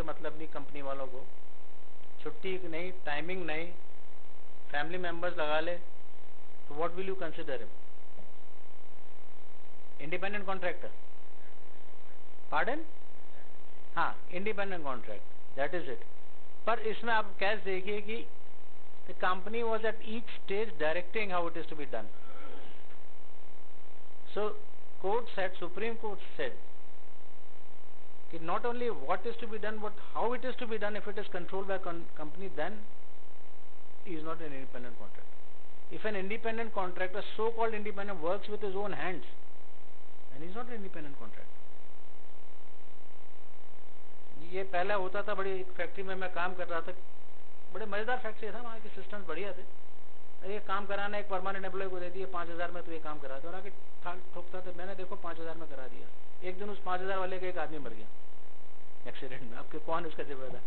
कोई मतलब नहीं कंपनी वालों को, छुट्टी नहीं, टाइमिंग नहीं, फैमिली मेंबर्स लगा ले, तो what will you consider him? Independent contractor? Pardon? हाँ, independent contract, that is it. पर इसमें आप कैसे देखिए कि the company was at each stage directing how it is to be done. So court said, supreme court said कि not only what is to be done but how it is to be done. If it is controlled by company, then he is not an independent contractor. If an independent contractor, so called independent, works with his own hands, then he is not an independent contractor. ये पहले होता था, बड़ी एक factory में मैं काम कर रहा था, बड़े मजेदार फैक्ट्री था, वहाँ के सिस्टम्स बढ़िया थे। ये काम कराना एक परमानेंट एम्प्लॉय को दे दिए 5000 में, तो ये काम करा दो, और आगे ठोकता था। मैंने देखो 5000 में करा दिया, एक दिन उस 5000 वाले का एक आदमी मर गया एक्सीडेंट में। आपके कौन उसका जिम्मेदार?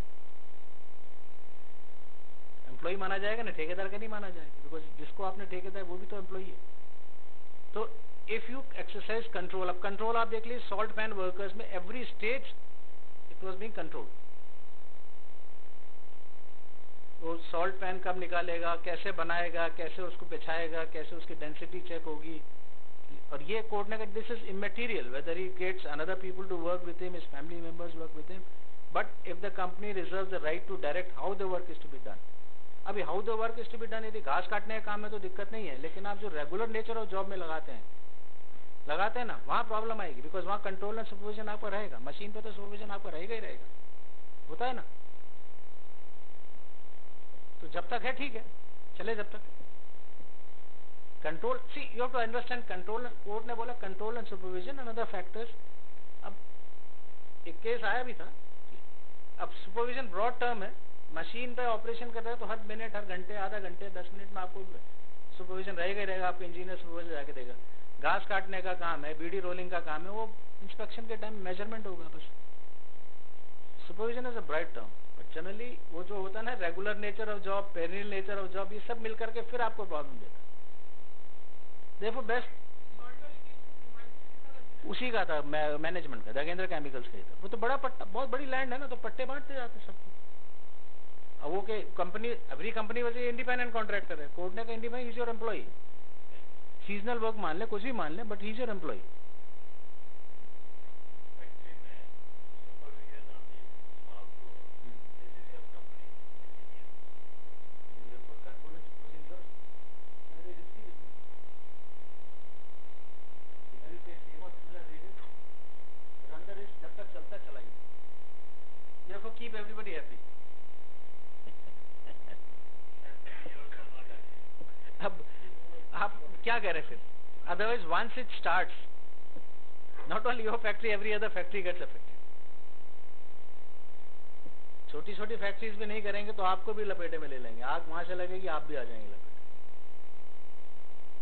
एम्प्लॉय माना जाएगा ना, ठेकेदार का नहीं माना जाएगा, बिकॉज जिसको आपने ठेकेदार वो भी तो एम्प्लॉय है। तो इफ यू एक्सरसाइज कंट्रोल, अब कंट्रोल आप देख लीजिए सॉल्ट पैन वर्कर्स में every stage it was being controlled. वो सॉल्ट पैन कब निकालेगा, कैसे बनाएगा, कैसे उसको बिछाएगा, कैसे उसकी डेंसिटी चेक होगी, और ये कोर्ट ने कहा this is immaterial whether he gets another people to work with him, his family members work with him, but if the company reserves the right to direct how the work is to be done. अभी how the work is to be done, यदि घास काटने का काम है तो दिक्कत नहीं है, लेकिन आप जो रेगुलर नेचर ऑफ जॉब में लगाते हैं ना, वहां प्रॉब्लम आएगी, बिकॉज वहां कंट्रोल एंड सुपरविजन आपका रहेगा। मशीन पे तो सुपरविजन आपका रहेगा ही रहेगा, होता है ना। तो जब तक है ठीक है, चले जब तक control. See you have to understand control, court ने बोला control and supervision and other factors. अब एक केस आया भी था, अब सुपरविजन ब्रॉड टर्म है, मशीन पे ऑपरेशन कर रहे हैं तो हर मिनट, हर घंटे, आधा घंटे, 10 मिनट में आपको सुपरविजन रहेगा ही रहेगा, आपको इंजीनियर सुपरविजन जाके देगा। घास काटने का काम है, बीडी रोलिंग का काम है, वो इंस्पेक्शन के टाइम मेजरमेंट होगा बस। Supervision is a bright term, but generally वो जो होता है ना regular nature of job, perennial nature of job, ये सब मिलकर के फिर आपको प्रॉब्लम देता है। देखो बेस्ट उसी का था, मैनेजमेंट का, नागेंद्र केमिकल्स का था। वो तो बड़ा पट्टा, बहुत बड़ी लैंड है ना, तो पट्टे बांटते जाते सबको। अब वो के कंपनी, एवरी कंपनी वैसे इंडिपेंडेंट कॉन्ट्रैक्टर है, कोर्ट ने कहा independent is your employ, seasonal work मान ले, कुछ भी मान ले, but he is your employ. Keep everybody happy. अब आप क्या कह रहे फिर? Otherwise, once it starts, not only your factory, every other factory gets affected. छोटी छोटी फैक्ट्रीज भी नहीं करेंगे तो आपको भी लपेटे में ले लेंगे, आग वहां से लगेगी, आप भी आ जाएंगे लपेटे।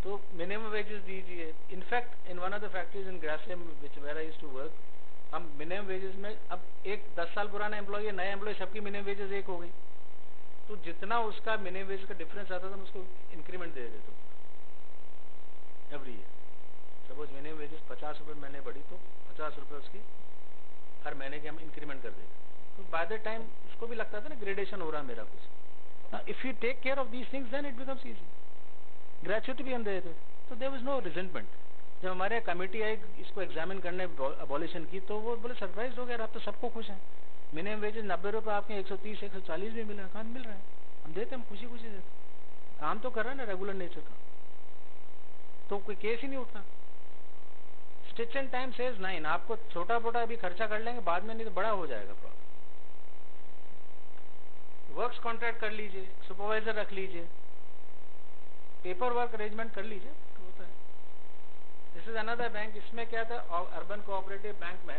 तो मिनिमम वेजेस दीजिए। In fact in one of the factories in Grasim which where I used to work, हम मिनिमम वेजेस में, अब एक 10 साल पुराना एम्प्लॉय है, नया एम्प्लॉय, सबकी मिनिमम वेजेस एक हो गई, तो जितना उसका मिनिमम वेज का डिफरेंस आता था, हम उसको इंक्रीमेंट दे देते every year. Suppose minimum wages 50 रुपये महीने बढ़ी, तो 50 रुपये उसकी हर महीने की हम इंक्रीमेंट कर देते। तो बाय द टाइम उसको भी लगता था ना ग्रेडेशन हो रहा है मेरा कुछ। If you take care of these things then it becomes easy. Gratuity भी हम दे देते, तो देयर वाज नो रिजेंटमेंट। जब हमारे कमेटी आई इसको एग्जामिन करने अबॉलिशन की, तो वो बोले सरप्राइज हो गया, आप तो सबको खुश हैं, मिनिमम वेजेस 90 रुपये, आपके 130 140 भी मिल रहा है, कहाँ मिल रहा है, हम देते, हम खुशी खुशी देते, काम तो कर रहा है ना रेगुलर नेचर का, तो कोई केस ही नहीं उठता। स्टिच एंड टाइम सेज 9, आपको छोटा मोटा अभी खर्चा कर लेंगे, बाद में नहीं तो बड़ा हो जाएगा प्रॉब्लम। वर्क्स कॉन्ट्रैक्ट कर लीजिए, सुपरवाइजर रख लीजिए, पेपर वर्क अरेंजमेंट कर लीजिए, तो होता है। दिस इज अनदर बैंक, इसमें क्या था, अर्बन कोऑपरेटिव बैंक में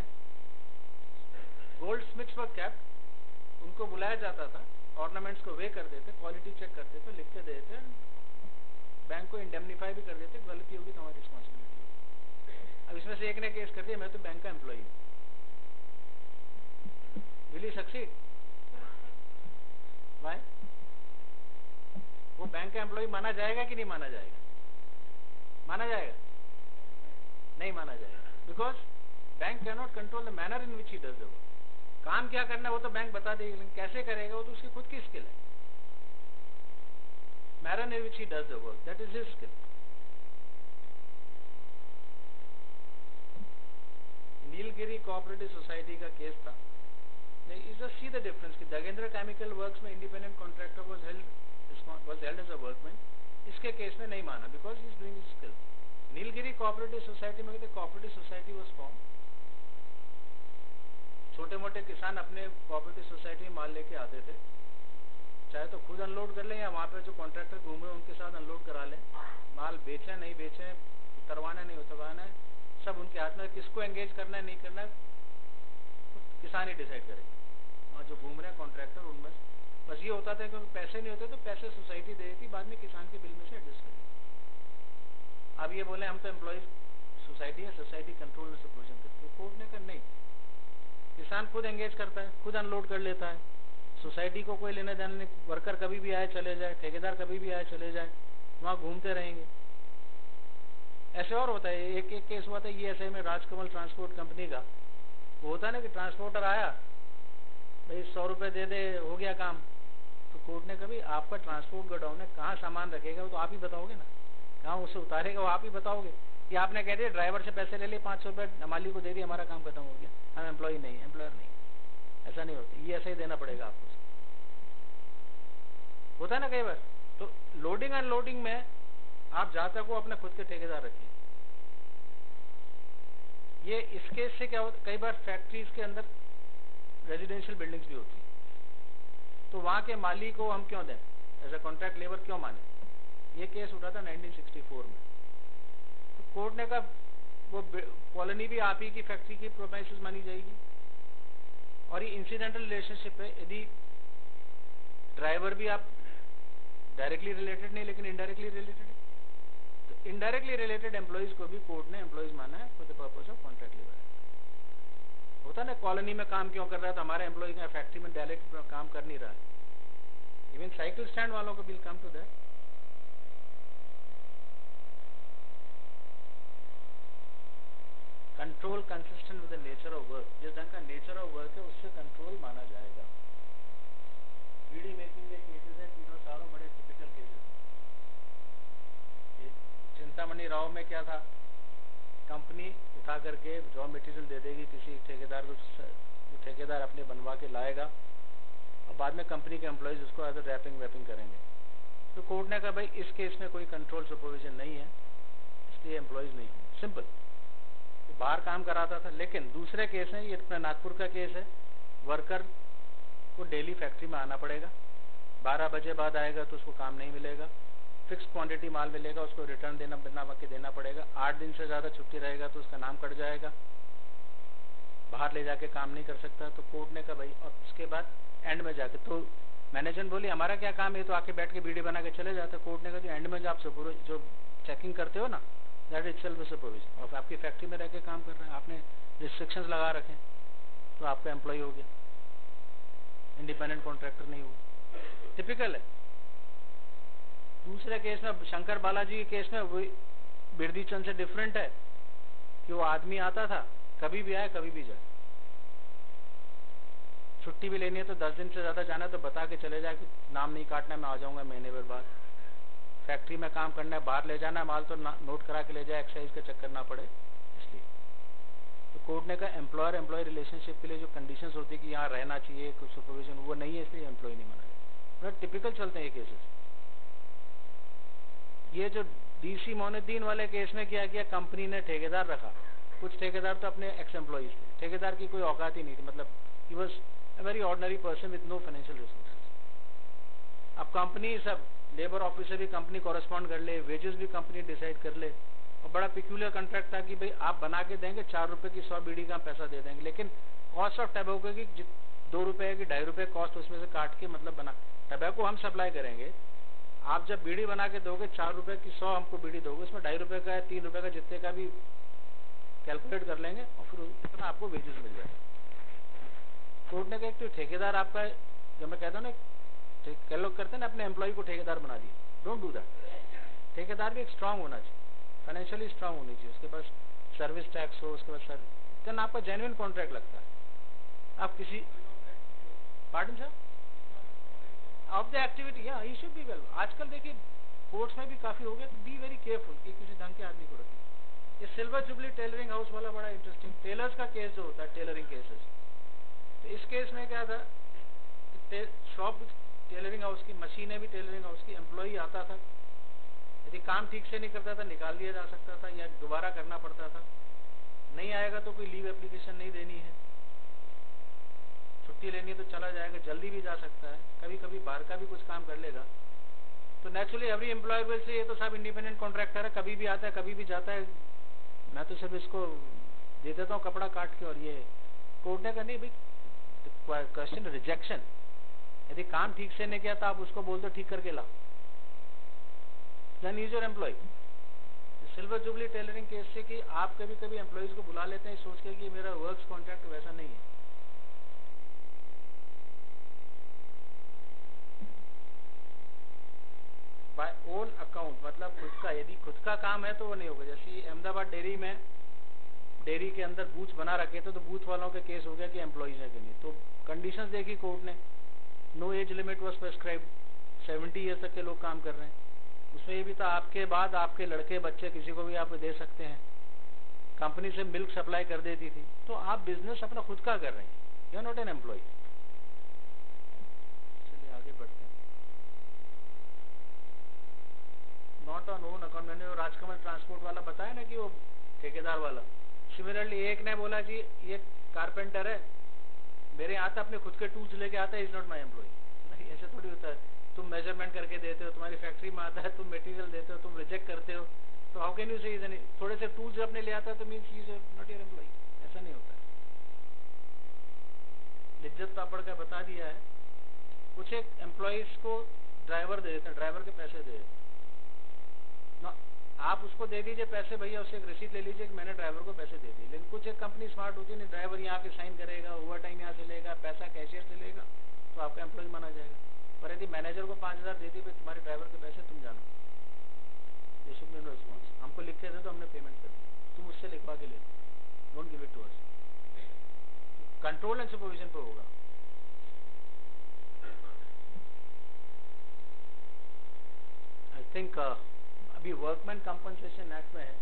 गोल्ड स्मिथ्स वर कैप्ट, उनको बुलाया जाता था, ऑर्नामेंट्स को वे कर देते, क्वालिटी चेक करते थे, लिख के देते, बैंक को इंडेमनीफाई भी कर देते, गलती होगी तो हमारी रिस्पॉन्सिबिलिटी होगी। अब इसमें से एक ने केस कर दिया, मैं तो बैंक का एम्प्लॉई हूँ, विल ही सक्सीड? वाई? वो बैंक का एम्प्लॉई माना जाएगा कि नहीं माना जाएगा? माना जाएगा? नहीं माना जाएगा, because bank can not control the manner in which he does the work. काम क्या करना है वो तो बैंक बता देगी, लेकिन कैसे करेगा वो तो उसकी खुद की स्किल है. manner in which he does the work, that is his skill. Nilgiri cooperative society का केस था. You just see the difference कि दगेंद्र केमिकल वर्क्स में independent contractor was held as a workman. इसके केस में नहीं माना because he is doing his skill. Nilgiri cooperative society में कहते कोऑपरेटिव सोसाइटी was formed. छोटे मोटे किसान अपने कोऑपरेटिव सोसाइटी में माल लेके आते थे, चाहे तो खुद अनलोड कर लें या वहाँ पे जो कॉन्ट्रैक्टर घूम रहे हैं उनके साथ अनलोड करा लें. माल बेचे नहीं बेचे, उतरवाना नहीं उतरवाना है, सब उनके हाथ में. किसको एंगेज करना है नहीं करना है किसान ही डिसाइड करेगा. वहाँ जो घूम रहे हैं कॉन्ट्रैक्टर उनमें बस ये होता था कि पैसे नहीं होते तो पैसे सोसाइटी दे देती, बाद में किसान के बिल में से एडजस्ट करेगी. अब ये बोले हम तो एम्प्लॉय सोसाइटी है, सोसाइटी कंट्रोल में सुपरविजन करती है. कोर्ट ने कहा नहीं, किसान खुद एंगेज करता है, खुद अनलोड कर लेता है, सोसाइटी को कोई लेने देने नहीं. वर्कर कभी भी आए चले जाए, ठेकेदार कभी भी आए चले जाए, वहाँ घूमते रहेंगे. ऐसे और होता है. एक केस हुआ था ESI में, राजकमल ट्रांसपोर्ट कंपनी का. वो होता है ना कि ट्रांसपोर्टर आया, भाई 100 रुपये दे दे, हो गया काम. तो कोर्ट ने कभी आपका ट्रांसपोर्ट गोडाउन है, कहाँ सामान रखेगा वो तो आप ही बताओगे ना, कहाँ उसे उतारेगा वो आप ही बताओगे. कि आपने कह दिया ड्राइवर से पैसे ले लिए 500 रुपये माली को दे दिए, हमारा काम खत्म हो गया, हम एम्प्लॉय नहीं, एम्प्लॉयर नहीं. ऐसा नहीं होता, ये ऐसा ही देना पड़ेगा आपको. होता है ना कई बार. तो लोडिंग अनलोडिंग में आप जहां तक हो अपने खुद के ठेकेदार रखिए. ये इस केस से क्या होता है, कई बार फैक्ट्रीज के अंदर रेजिडेंशियल बिल्डिंग्स भी होती है, तो वहां के माली को हम क्यों दें, एज ए कॉन्ट्रैक्ट लेबर क्यों माने. ये केस उठा था 1964 में. तो कोर्ट ने कहा वो कॉलोनी भी आप ही की फैक्ट्री की प्रोमाइसेस मानी जाएगी, और ये इंसिडेंटल रिलेशनशिप है. यदि ड्राइवर भी आप डायरेक्टली रिलेटेड नहीं लेकिन इनडायरेक्टली रिलेटेड है, तो इनडायरेक्टली रिलेटेड एम्प्लॉइज को भी कोर्ट ने एम्प्लॉइज माना है for the purpose of contract labour. होता है ना, कॉलोनी में काम क्यों कर रहा है, तो हमारे एम्प्लॉय का फैक्ट्री में डायरेक्ट काम कर नहीं रहा है. इवन साइकिल स्टैंड वालों को bill come to that. Control consistent with the nature of work. जिस ढंग का नेचर ऑफ वर्क है उससे कंट्रोल माना जाएगा. बीड़ी मेकिंग के केसेस है, तीनों चारों बड़े टिपिकल केसेस. चिंतामणि राव में क्या था, कंपनी उठा करके रॉ मटेरियल दे देगी किसी ठेकेदार को, ठेकेदार अपने बनवा के लाएगा और बाद में कंपनी के एम्प्लॉइज उसको अदर रैपिंग वैपिंग करेंगे. तो कोर्ट ने कहा भाई इस केस में कोई कंट्रोल सुपरविजन नहीं है, इसलिए एम्प्लॉइज नहीं हो. सिंपल. तो बाहर काम कराता था. लेकिन दूसरे केस है, ये अपना नागपुर का केस है, वर्कर को डेली फैक्ट्री में आना पड़ेगा, 12 बजे बाद आएगा तो उसको काम नहीं मिलेगा, फिक्स क्वांटिटी माल मिलेगा, उसको रिटर्न बना के देना पड़ेगा. 8 दिन से ज्यादा छुट्टी रहेगा तो उसका नाम कट जाएगा, बाहर ले जाके काम नहीं कर सकता. तो कोर्ट ने कहा भाई, और उसके बाद एंड में जाके तो मैनेजर बोली हमारा क्या काम है, तो आके बैठ के बीडी बना के चले जाते. कोर्ट ने कहा कि एंड में जो आप जो चेकिंग करते हो ना, दैट इटसेल्फ इज सुपरविजन. और आपकी फैक्ट्री में रह के काम कर रहे हैं, आपने रिस्ट्रिक्शंस लगा रखे, तो आपका एम्प्लॉय हो गया, इंडिपेंडेंट कॉन्ट्रैक्टर नहीं हुआ. टिपिकल है. दूसरे केस में, शंकर बालाजी के केस में, वो बिरदी चंद से डिफरेंट है कि वो आदमी आता था, कभी भी आए कभी भी जाए. छुट्टी भी लेनी है तो 10 दिन से ज्यादा जाना है तो बता के चले जाए कि नाम नहीं काटना, मैं आ जाऊंगा महीने भर बाद. फैक्ट्री में काम करना है, बाहर ले जाना है माल तो नोट करा के ले जाए, एक्साइज का चक्कर ना पड़े, इसलिए. तो कोर्ट ने कहा एम्प्लॉयर एम्प्लॉय रिलेशनशिप के लिए जो कंडीशंस होती है कि यहाँ रहना चाहिए कुछ सुपरविजन, वो नहीं है, इसलिए एम्प्लॉय नहीं माना जाए. टिपिकल चलते हैं ये केसेस. ये जो DC मोनुद्दीन वाले केस में क्या किया, कंपनी ने ठेकेदार रखा. कुछ ठेकेदार तो अपने एक्स एम्प्लॉइज थे, ठेकेदार की कोई औकात ही नहीं थी, मतलब he was a very ordinary person with no financial resources. अब कंपनी सब लेबर ऑफिसर भी कंपनी कॉरेस्पॉन्ड कर ले, वेजेस भी कंपनी डिसाइड कर ले, और बड़ा पिक्यूलियर कॉन्ट्रैक्ट था कि भाई आप बना के देंगे 4 रुपए की 100 बीड़ी का पैसा दे देंगे, लेकिन कॉस्ट ऑफ टबैको की 2 रुपए की 2.5 रुपए कॉस्ट उसमें से काट के, मतलब बना टबैको हम सप्लाई करेंगे, आप जब बीड़ी बना के दोगे 4 रुपए की 100 हमको बीड़ी दोगे, उसमें 2.5 रुपए का है, 3 रुपए का, जितने का भी कैलकुलेट कर लेंगे और फिर इतना आपको वेजेस मिल जाएगा. कोर्ट ने कहा तो ठेकेदार आपका, जब मैं कहता हूँ ना कई लोग करते हैं ना अपने एम्प्लॉय को ठेकेदार बना दिए, डोंट डू दैट. ठेकेदार भी एक स्ट्रांग होना चाहिए, फाइनेंशियली स्ट्रांग होनी चाहिए, उसके पास सर्विस टैक्स हो, उसके बाद देन आपका जेन्युइन कॉन्ट्रैक्ट लगता है. आप किसी pardon sir, of the activity, या ही शुड बी वेल। आजकल देखिए कोर्ट्स में भी काफी हो गया, तो बी वेरी केयरफुल कि किसी ढंग के आदमी को रखें। ये सिल्वर जुबली टेलरिंग हाउस वाला बड़ा इंटरेस्टिंग, टेलर्स का केस जो होता है, टेलरिंग केसेस, तो इस केस में क्या था, शॉप टेलरिंग हाउस की, मशीनें भी टेलरिंग हाउस की, एम्प्लॉई आता था, यदि काम ठीक से नहीं करता था निकाल दिया जा सकता था या दोबारा करना पड़ता था, नहीं आएगा तो कोई लीव एप्लीकेशन नहीं देनी है, छुट्टी लेनी है तो चला जाएगा, जल्दी भी जा सकता है, कभी कभी बाहर का भी कुछ काम कर लेगा। तो naturally every employer will say ये तो सब इंडिपेंडेंट कॉन्ट्रैक्टर है, कभी भी आता है कभी भी जाता है, मैं तो सिर्फ इसको दे देता हूँ कपड़ा काट के। और ये कोर्ट ने कहा नहीं भाई, क्वेश्चन रिजेक्शन, यदि काम ठीक से नहीं किया तो आप उसको बोल दो ठीक करके ला, then is your employee. Silver jubilee tailoring case से कि आप कभी कभी एम्प्लॉयज को बुला लेते हैं सोच के कि मेरा वर्क्स कॉन्ट्रैक्ट, वैसा नहीं है। बाय ओन अकाउंट मतलब खुद का, यदि खुद का काम है तो वो नहीं होगा। जैसे अहमदाबाद डेयरी में, डेयरी के अंदर बूथ बना रखे थे, तो बूथ वालों के केस हो गया कि एम्प्लॉयज है कि नहीं, तो कंडीशंस देखी कोर्ट ने, no age limit was prescribed, 70 years तक के लोग काम कर रहे हैं। उसमें ये भी था आपके बाद आपके लड़के बच्चे किसी को भी आप दे सकते हैं, कंपनी से मिल्क सप्लाई कर देती थी, तो आप बिजनेस अपना खुद का कर रहे हैं, you are not an employ. चलिए आगे बढ़ते हैं। नॉट ऑन ओन अकाउंट, मैंने वो राजकमल ट्रांसपोर्ट वाला बताया ना कि वो ठेकेदार वाला, सिमिलरली एक ने बोला जी ये कारपेंटर है, मेरे यहाँ आता अपने खुद के टूल्स लेके आता है, इज नॉट माई एम्प्लॉय। नहीं, ऐसे थोड़ी होता है, तुम मेजरमेंट करके देते हो, तुम्हारी फैक्ट्री में आता है, तुम मटेरियल देते हो, तुम रिजेक्ट करते हो, तो how can you say is, थोड़े से टूल्स अपने ले आता है तो means is not your employ, ऐसा नहीं होता है। लिज्जत पापड़ का बता दिया है। कुछ एक एम्प्लॉयज को ड्राइवर दे देते हैं, ड्राइवर के पैसे दे देते हैं, आप उसको दे दीजिए पैसे, भैया उससे एक रसीद ले लीजिए कि मैंने ड्राइवर को पैसे दे दिए। लेकिन कुछ एक कंपनी स्मार्ट होती है, नहीं ड्राइवर यहाँ के साइन करेगा, ओवर टाइम यहाँ से लेगा, पैसा कैशियर से लेगा, तो आपका एम्प्लॉय माना जाएगा। पर यदि मैनेजर को 5000 दे दी, तुम्हारे ड्राइवर के पैसे तुम जानो, they should be no response, हमको लिख के दे तो हमने पेमेंट कर दी, तुम उससे लिखवा के ले लो, don't give it to us. Control and supervision पे होगा। आई थिंक अभी वर्कमैन कंपनसेशन एक्ट में है,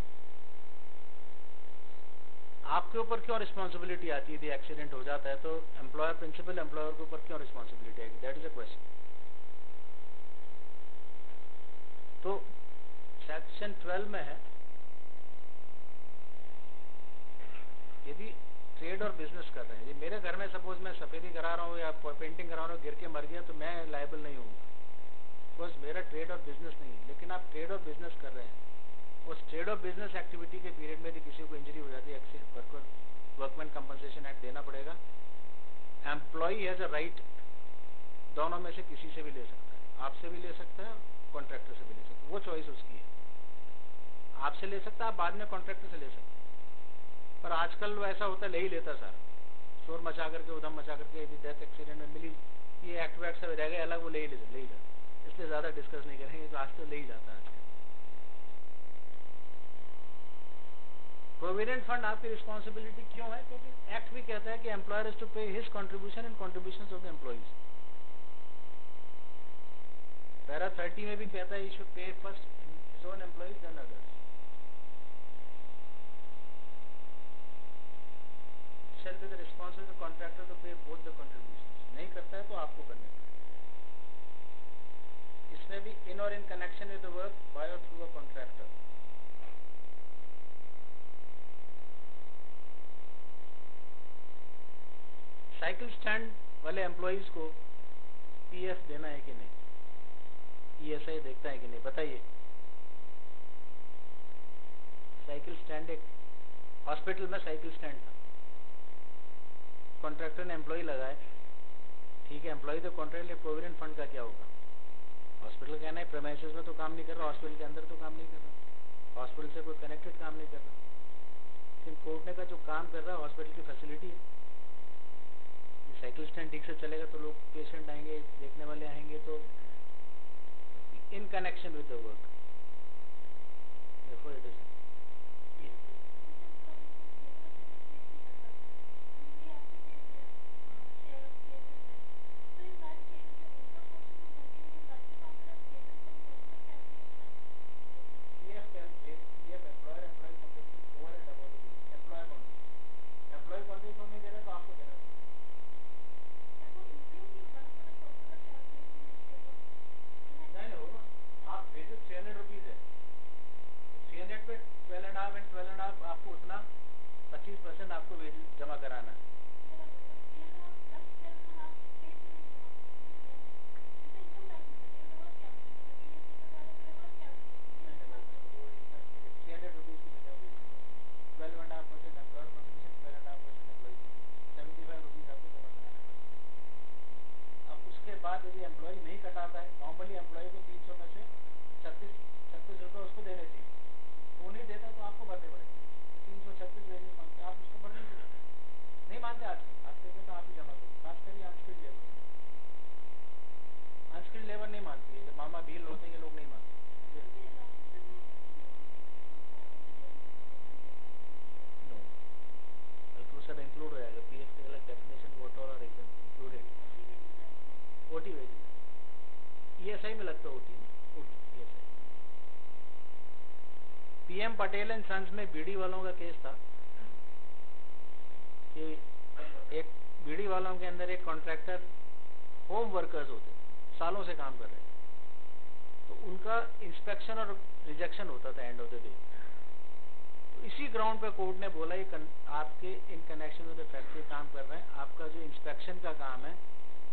आपके ऊपर क्यों रिस्पॉन्सिबिलिटी आती है, यदि एक्सीडेंट हो जाता है तो एम्प्लॉयर, प्रिंसिपल एम्प्लॉयर के ऊपर क्यों रिस्पॉन्सिबिलिटी आएगी, दैट इज अ क्वेश्चन। तो सेक्शन 12 में है, यदि ट्रेड और बिजनेस कर रहे हैं, यदि मेरे घर में सपोज मैं सफेदी करा रहा हूँ या पेंटिंग करा रहा हूँ, गिर के मर गया तो मैं लायबल नहीं हूँगा, बिकॉज मेरा ट्रेड और बिजनेस नहीं है। लेकिन आप ट्रेड और बिजनेस कर रहे हैं, उस ट्रेड और बिजनेस एक्टिविटी के पीरियड में यदि किसी को इंजरी हो जाती है, वर्कमैन कंपनसेशन एक्ट देना पड़ेगा। एम्प्लॉई हैज अ राइट, दोनों में से किसी से भी ले सकता है, आपसे भी ले सकता है, कॉन्ट्रैक्टर से भी ले सकता है, वो चॉइस उसकी है, आपसे ले सकता है, आप बाद में कॉन्ट्रैक्टर से ले सकते हैं। पर आजकल ऐसा होता है, ले ही लेता सारा, शोर मचा करके, उधम मचा करके, यदि डेथ एक्सीडेंट में मिली, ये एक्ट वैक्ट सब रह गए अलग, वो ले ही जाता, इसलिए ज्यादा डिस्कस नहीं करेंगे, तो आज तो ले ही जाता है। प्रोविडेंट फंड आपकी रिस्पॉन्सिबिलिटी क्यों है, क्योंकि एक्ट भी कहता है कि employer is to pay his contribution and contributions of the employees. Para 30 में भी कहता है he should pay first his own employees then others. Shall be the responsibility of the contractor to pay both the contributions, नहीं करता है तो आपको करने पड़ेगा। इसमें भी इन और in connection with the work by और through a contractor. Cycle stand वाले एम्प्लॉइज को पीएफ देना है कि नहीं, ईएसआई देखता है कि नहीं, बताइए। साइकिल स्टैंड, एक हॉस्पिटल में साइकिल स्टैंड था, कॉन्ट्रैक्टर ने एम्प्लॉय लगाए, ठीक है, एम्प्लॉय तो कॉन्ट्रैक्ट, ले प्रोविडेंट फंड का क्या होगा। हॉस्पिटल कहना है प्रेमाइसेस में तो काम नहीं कर रहा, हॉस्पिटल के अंदर तो काम नहीं कर रहा, हॉस्पिटल से कोई कनेक्टेड काम नहीं कर रहा, लेकिन कोर्ट ने कहा जो काम कर रहा है हॉस्पिटल की फैसिलिटी है। साइकिल स्टैंड ठीक से चलेगा तो लोग, पेशेंट आएंगे, देखने वाले आएंगे, तो इन connection with the work, therefore it is बाद यदि एम्प्लॉय नहीं कटाता है, नॉर्मली एम्प्लॉय को 300 में से 36 रुपये उसको देने चाहिए, वो नहीं देता तो आपको भरने पड़ेंगे। 336 वेजेस मांगते, आप उसको भर दीजिए। नहीं मानते आज कहते तो आप ही जमा करिए, खास करिए अनस्किल्ड लेबर। अनस्किल्ड लेबर नहीं मानती है, जब मामा भील होते हैं ये लोग नहीं मानते। नो, बल्कि वो सब इंक्लूड हो जाएगा, पीएफ के अलग डेफिनेशन, वोट और इंक्लूडेड। ओटी वेजेस ईएसआई में लगता है, OT ESI. PM Patel and sons में बीडी वालों का केस था कि एक बीडी वालों के अंदर एक कॉन्ट्रैक्टर होम वर्कर्स होते, सालों से काम कर रहे थे, तो उनका इंस्पेक्शन और रिजेक्शन होता था एंड ऑफ द डे। तो इसी ग्राउंड पे कोर्ट ने बोला ये आपके इन कनेक्शन विद द फैक्ट्री काम कर रहे हैं, आपका जो इंस्पेक्शन का काम है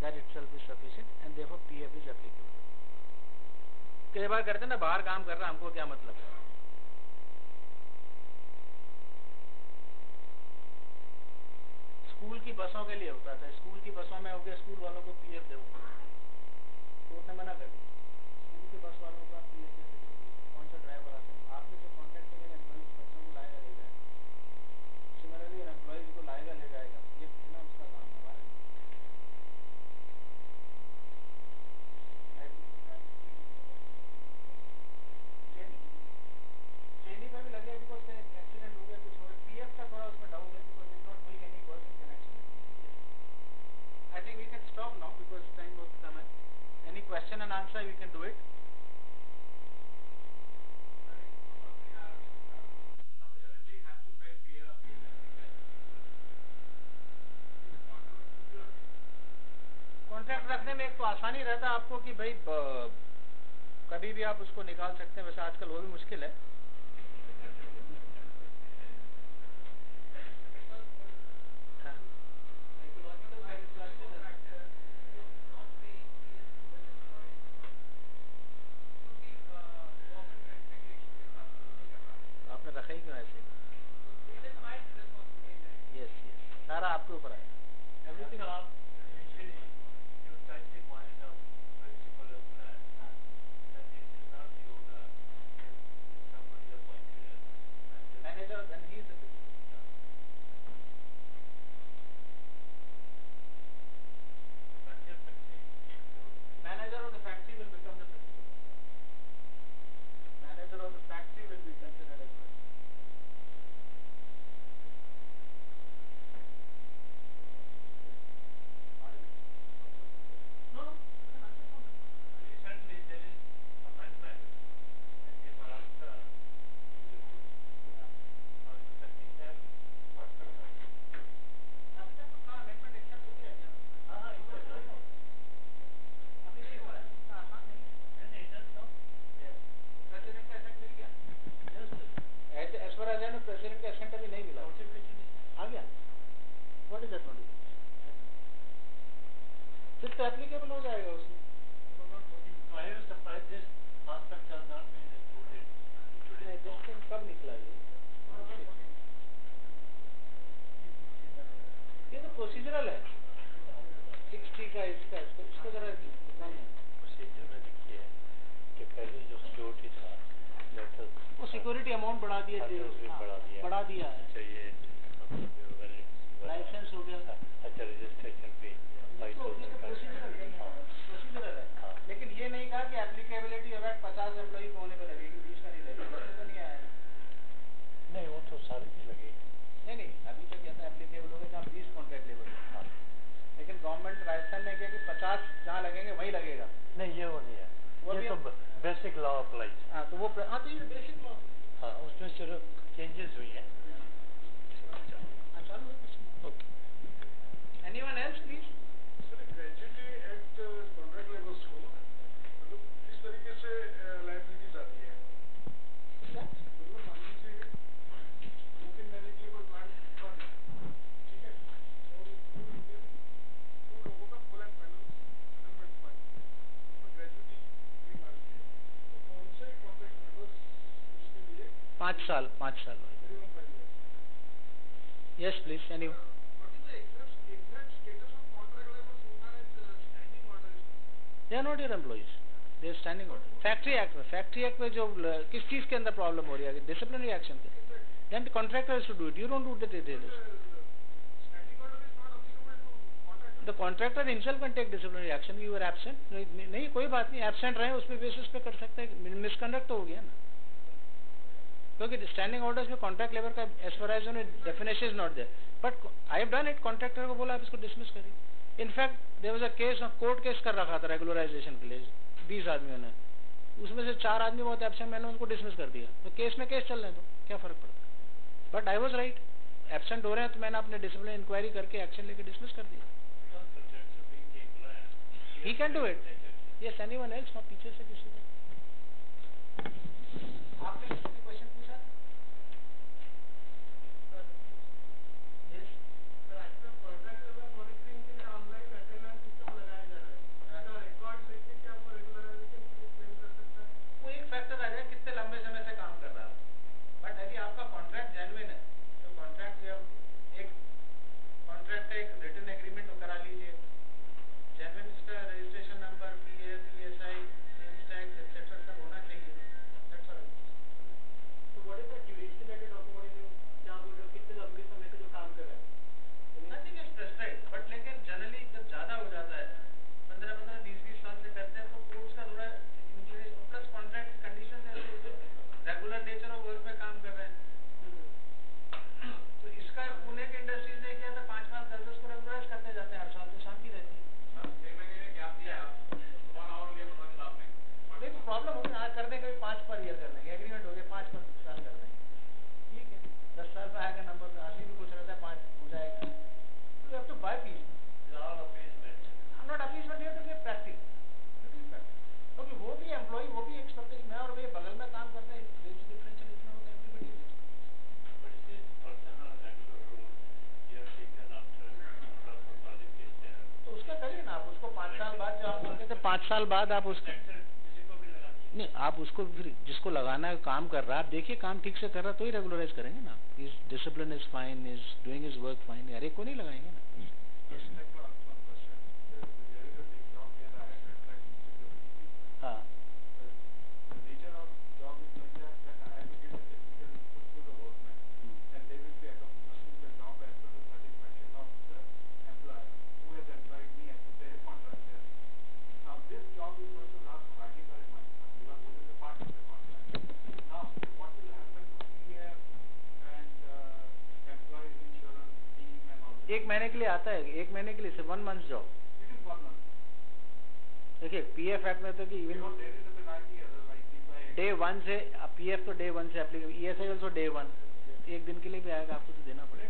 that itself is sufficient and therefore PF is applicable. कई बार करते हैं ना, बाहर काम कर रहा है हमको क्या मतलब है। स्कूल की बसों के लिए होता था, स्कूल की बसों में हो गया स्कूल वालों को पीएफ दो, कोर्ट ने मना कर दिया। स्कूल के बस वालों का पीएफ कैसे दोगे? कौन सा ड्राइवर आता है, आपने जो कॉन्ट्रैक्ट करेगा एम्प्लॉइज बच्चों को लाएगा ले जाएगा, सिमिलरली एम्प्लॉइज को लाएगा ले जाएगा, पीएफ देना उसका काम है। हमारा ट्रेनिंग में भी लगे बिकॉज एक्सीडेंट हो गया, कुछ हो गया, पीएफ का थोड़ा उसमें डाउट है because is not doing any work in connection. I think we can stop now because time has come. Any question and answer, we can do it. Contract रखने में एक तो आसानी रहता है आपको कि भाई कभी भी आप उसको निकाल सकते हैं, वैसे आजकल वो भी मुश्किल है। आपने रखा ही क्यों ऐसे? यस सारा आपके ऊपर है, एवरीथिंग आप manager, then he is the principal. Manager of the factory will become the principal. Manager of the factory will be considered as principal. No, no. Recently there is amendment in the Maharashtra rules. Are you expecting them? What kind of अभी तक तो कहाँ amendment accept हो गया? हाँ अभी नहीं हुआ है, उसका आसान नहीं है। नहीं इधर तो प्रेसिडेंट का एसेंट मिल गया। ऐसे as far as I know president का एसेंट अभी नहीं मिला। आ गया? What is that notification? फिर तो एप्लीकेबल हो जाएगा उसमें। I am surprised this aspect has not been included. नहीं, कब निकला ये? ये तो प्रोसीजरल है 60 का, इसका जरा प्रोसीजर में लिखी है कि पहले जो सिक्योरिटी था वो सिक्योरिटी अमाउंट बढ़ा दिया है। चाहिए लाइसेंस हो गया। अच्छा रजिस्ट्रेशन फी 5,000 प्रोसीजरल है, लेकिन ये नहीं कहा कि एप्लीकेबिलिटी अगर 50 एम्प्लॉई को होने पर लगेगी, 20 का नहीं लगेगी, तो नहीं आया नहीं, वो तो सारे की लगेगी। नहीं अभी तक कहता है एप्लीकेबल होगा जहाँ 20 कॉन्ट्रैक्ट लेबर, लेकिन गवर्नमेंट राजस्थान ने किया कि 50 जहाँ लगेंगे वहीं लगेगा। नहीं ये वो नहीं है, ये तो बेसिक लॉ अप्लाई। हाँ तो वो तो ये बेसिक लॉ, हाँ उसमें सिर्फ चेंजेस हुई हैं। Anyone else please? Sir gratuity act contract labours को मतलब किस तरीके से लायबिलिटीज आती है? मतलब मान लीजिए 2-3 महीने के लिए कोई प्लांट बंद है, ठीक है, और उन लोगों का फुल एंड फाइनल सेटलमेंट बन गया, उसमें ग्रेजुटी भी मांगती है, तो कौन से कॉन्ट्रैक्ट लेबर्स उसके लिए 5 साल minimum 5 years? Yes please anyone. What is the exact status of contract laborers who are as standing orders? They are not your employees, they are standing order. Factory act में जो किस चीज के अंदर problem हो रही है, डिसिप्लिनरी एक्शन के, then the contractor has to do it, you don't do the details. The contractor himself can take disciplinary action. You were absent. नहीं कोई बात नहीं, एब्सेंट रहे उस पे बेसिस पे कर सकते हैं, मिसकंडक्ट तो हो गया ना, क्योंकि स्टैंडिंग ऑर्डर्स में कॉन्ट्रैक्ट लेबर का as far as definition is not there, but I have done it. Contractor को बोला आप इसको डिसमिस करिए। In fact there was a case, court case कर रखा था रेगुलराइजेशन के लिए 20 आदमियों ने, उसमें से 4 आदमी बहुत एब्सेंट, मैंने उनको डिसमिस कर दिया। तो केस में केस चल रहे तो क्या फर्क पड़ता, but I was right, absent हो रहे हैं तो मैंने अपने डिसिप्लिन इंक्वायरी करके एक्शन लेके डिसमिस कर दिया। He can do it. Yes, anyone else? ना पीछे से किसी को। आपने किसी ने क्वेश्चन पूछा? Yes. सर आजकल कॉन्ट्रैक्ट लेबर मॉनिटरिंग के लिए ऑनलाइन अटेंडेंस सिस्टम लगाया जा रहा है। तो रिकॉर्ड लेके क्या वो रेगुलराइजेशन के लिए क्लेम कर सकता है? वो एक फैक्टर आ जाए कितने लंबे समय से काम कर रहा है, बट यदि आपका कॉन्ट्रैक्ट जेन्युइन है तो कॉन्ट्रैक्ट एक कॉन्ट्रैक्ट का एक रिटन एग्रीमेंट करा लीजिए, जेन्युइन इसका registration number, PF, ESI, sales tax etcetera सब होना चाहिए। That's all. तो what is the duration that you talking about, क्या बोल रहे हो, कितने लंबे समय से जो काम कर रहा है? नथिंग इज प्रेस्क्राइब्ड, बट लेकिन जनरली जब ज्यादा हो जाता है 15-15, 20-20 साल से करते हैं तो कोर्ट्स का थोड़ा include, plus contract condition regular nature of work में काम कर रहे हैं। तो इसका पुणे के इंडस्ट्रीज ने किया था, 5-5, 10-10 को रेगुलराइज करते जाते हैं हर साल, तो शांति रहती है। नहीं तो प्रॉब्लम होगी ना, करने का भी 5 पर ईयर कर देंगे, एग्रीमेंट हो गया 5 पर साल कर देंगे, ठीक है। 10 साल पे आएगा नंबर, आदमी भी कुछ रहता है 5 हो जाएगा, तो you have to buy peace. I'm not appeasement here to be practical, क्योंकि वो भी एम्प्लॉय, वो भी एक्सपेक्टेशन में, और वे बगल में काम करते हैं, वेज डिफरेंशियल इतना होता है, एवरीबॉडी इज। तो उसका करिए ना आप, उसको 5 साल बाद, जो आप बोलते थे 5 साल बाद आप उसका नहीं, आप उसको फिर जिसको लगाना है काम कर रहा है, आप देखिए काम ठीक से कर रहा है तो ही रेगुलराइज करेंगे ना। Is discipline is fine, is doing his work fine, हर एक को नहीं लगाएंगे ना। हाँ एक महीने के लिए आता है, 1 महीने के लिए सिर्फ 1 मंथ जॉब। देखिए पीएफ एक्ट में तो कि इवन डे 1 से, पीएफ तो डे 1 से एप्लीकेबल, ईएसआई ऑल्सो डे 1, 1 दिन के लिए भी आएगा आपको तो देना पड़ेगा।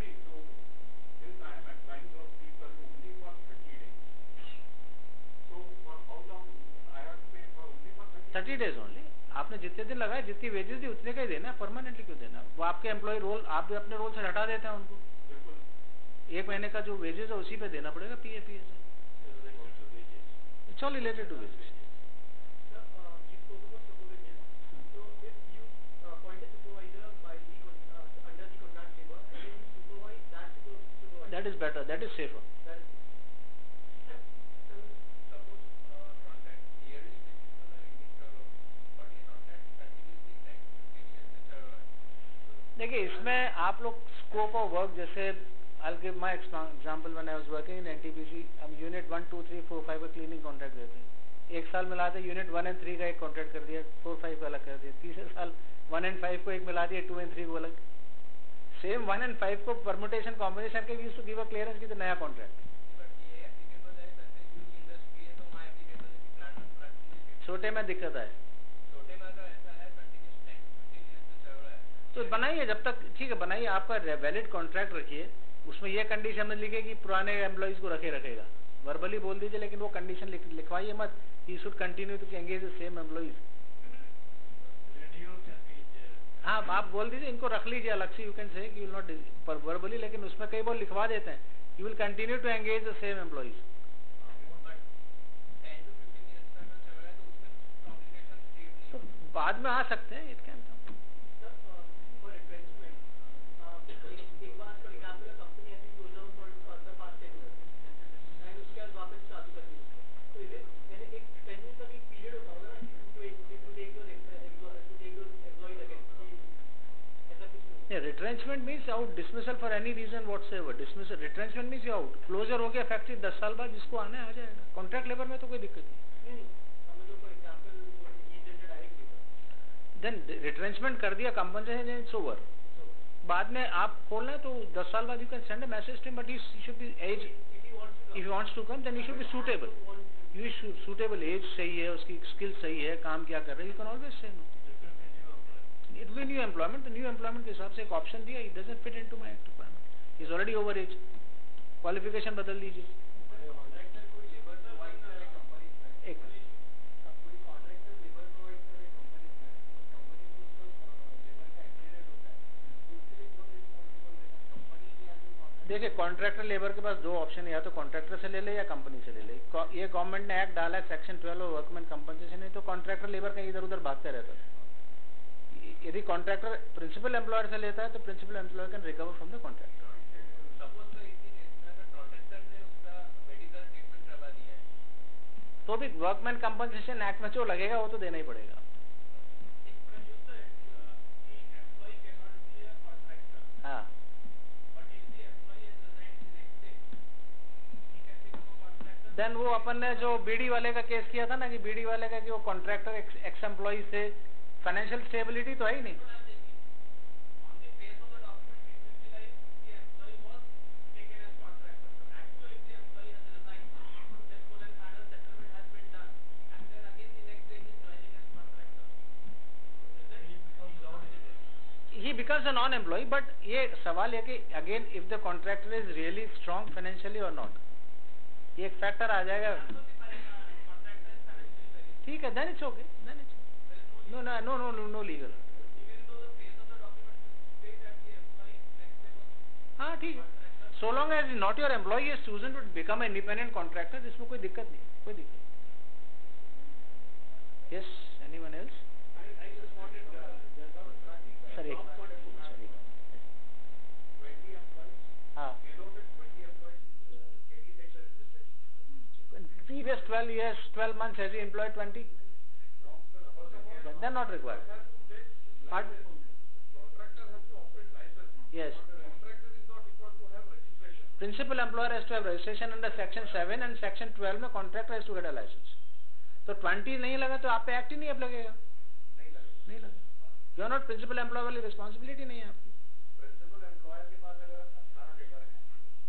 30 days ओनली। आपने जितने दिन लगाए, जितनी वेजेस दी उतने का ही देना, परमानेंटली क्यों देना? वो आपके एम्प्लॉय रोल, आप भी अपने रोल से हटा देते हैं उनको, 1 महीने का जो वेजेस है उसी पे देना पड़ेगा PF ESI. It's all related to wages. That is better, that is safer. देखिए इसमें आप लोग स्कोप ऑफ वर्क, जैसे I'll give my example when I was working in NTPC, हम यूनिट 1, 2, 3, 4, 5 का क्लीनिंग कॉन्ट्रैक्ट देते हैं। 1 साल मिलाते यूनिट 1 and 3 का एक कॉन्ट्रैक्ट कर दिया, 4, 5 को अलग कर दिया, तीसरे साल 1 and 5 को एक मिला दिया, 2 and 3 को अलग। सेम 1 and 5 को परमुटेशन कॉम्बिनेशन के use to give a clearance की तो नया कॉन्ट्रैक्ट। छोटे में दिक्कत आए तो बनाइए, जब तक ठीक है बनाइए, आपका वैलिड कॉन्ट्रैक्ट रखिए, उसमें ये कंडीशन में लिखे कि पुराने एम्प्लॉइज को रखेगा, वर्बली बोल दीजिए, लेकिन वो कंडीशन लिखवाइए मत, he should continue to engage the same employees. हाँ आप बोल दीजिए इनको रख लीजिए अलग से, यू कैन से कि विल नॉट वर्बली, लेकिन उसमें कई बार लिखवा देते हैं you will continue to engage the same employees. तो बाद में आ सकते हैं, it can means out, dismissal for any reason whatsoever, dismissal, retrenchment means out, closure हो गया फैक्ट्री, 10 साल बाद जिसको आना है आ जाएगा। कॉन्ट्रैक्ट लेबर में तो कोई दिक्कत नहीं। देन रिट्रेंचमेंट कर दिया, कंपनसेशन इट्स ओवर, बाद में आप खोलना है तो 10 साल बाद you can send a message to him, but he should be age, if he wants to come then he should be suitable, you suitable, age सही है, उसकी स्किल सही है, काम क्या कर रहे हैं, you can always say no. It will new employment, तो न्यू एम्प्लॉयमेंट के हिसाब से एक ऑप्शन दिया, it doesn't fit into my requirement, is already over age, qualification बदल दीजिए। देखिए कॉन्ट्रैक्टर लेबर के पास दो ऑप्शन है, या तो कॉन्ट्रैक्टर से ले ले या कंपनी से ले ले। ये गवर्नमेंट ने एक्ट डाला है सेक्शन 12 और वर्कमैन कंपनसेशन है, तो कॉन्ट्रैक्टर लेबर का इधर उधर भागते रहता है। यदि कॉन्ट्रैक्टर प्रिंसिपल एम्प्लॉयर से लेता है तो principal employer can recover from the contractor. तो भी वर्कमैन कंपनसेशन एक्ट में जो लगेगा वो तो देना ही पड़ेगा। हाँ, देन वो अपन ने जो बीडी वाले का केस किया था ना, कि बीडी वाले का कि वो कॉन्ट्रैक्टर एक्स एम्प्लॉय से फाइनेंशियल स्टेबिलिटी तो है ही नहीं। He becomes a non-employee, but ये सवाल है कि again if the contractor is really strong financially or not, ये एक फैक्टर आ जाएगा। ठीक है, then it's okay, then it's no legal। हाँ ठीक है, so long as not your employee is chosen to become an independent contractor, इसमें कोई दिक्कत नहीं, कोई दिक्कत। Yes, anyone else? सर एक हाँ, previous 12 years, 12 months has he employed 20? They're not required. But yes, principal employer has to have registration under section 7 and section 12 में contractor has to get a license. तो 20 नहीं लगा तो आप पे act ही नहीं अब लगेगा, नहीं लगा। You are not principal employer वाली रिस्पॉन्सिबिलिटी नहीं है आपकी। प्रिंसिपल एम्प्लॉयर के पास अगर 18 लेबर है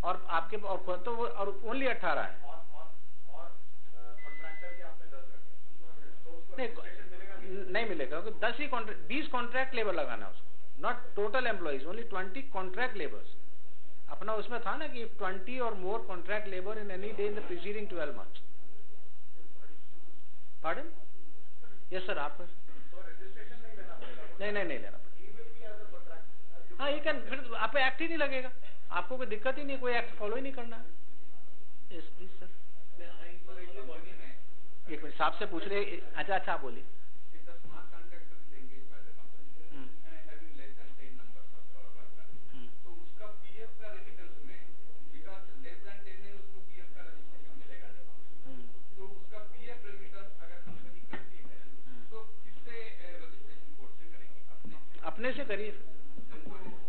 और आपके और तो वो और ओनली 18 है और कॉन्ट्रैक्टर के आपने 10 रखे, नहीं मिलेगा, क्योंकि 10 ही 20 कॉन्ट्रैक्ट लेबर लगाना है उसको, not total employees, only 20 contract labours. अपना उसमें था ना कि 20 और more contract labour in any day in the preceding 12 months. Pardon? Yes sir, आप नहीं लेना। हाँ, ये कैन, फिर आप पे एक्ट ही नहीं लगेगा, आपको कोई दिक्कत ही नहीं, कोई एक्ट फॉलो ही नहीं करना है। Yes please sir. एक मिनट, साहब से पूछ रहे। अच्छा आप बोलिए। अपने से करिए।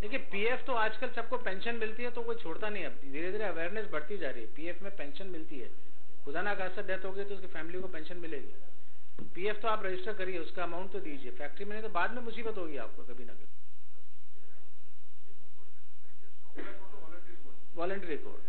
देखिए पीएफ तो आजकल सबको पेंशन मिलती है तो कोई छोड़ता नहीं है, धीरे धीरे अवेयरनेस बढ़ती जा रही है। पीएफ में पेंशन मिलती है, खुदा ना खास्ता डेथ हो गई तो उसकी फैमिली को पेंशन मिलेगी। पीएफ तो आप रजिस्टर करिए, उसका अमाउंट तो दीजिए फैक्ट्री में, नहीं तो बाद में मुसीबत होगी आपको कभी ना कभी। Voluntary code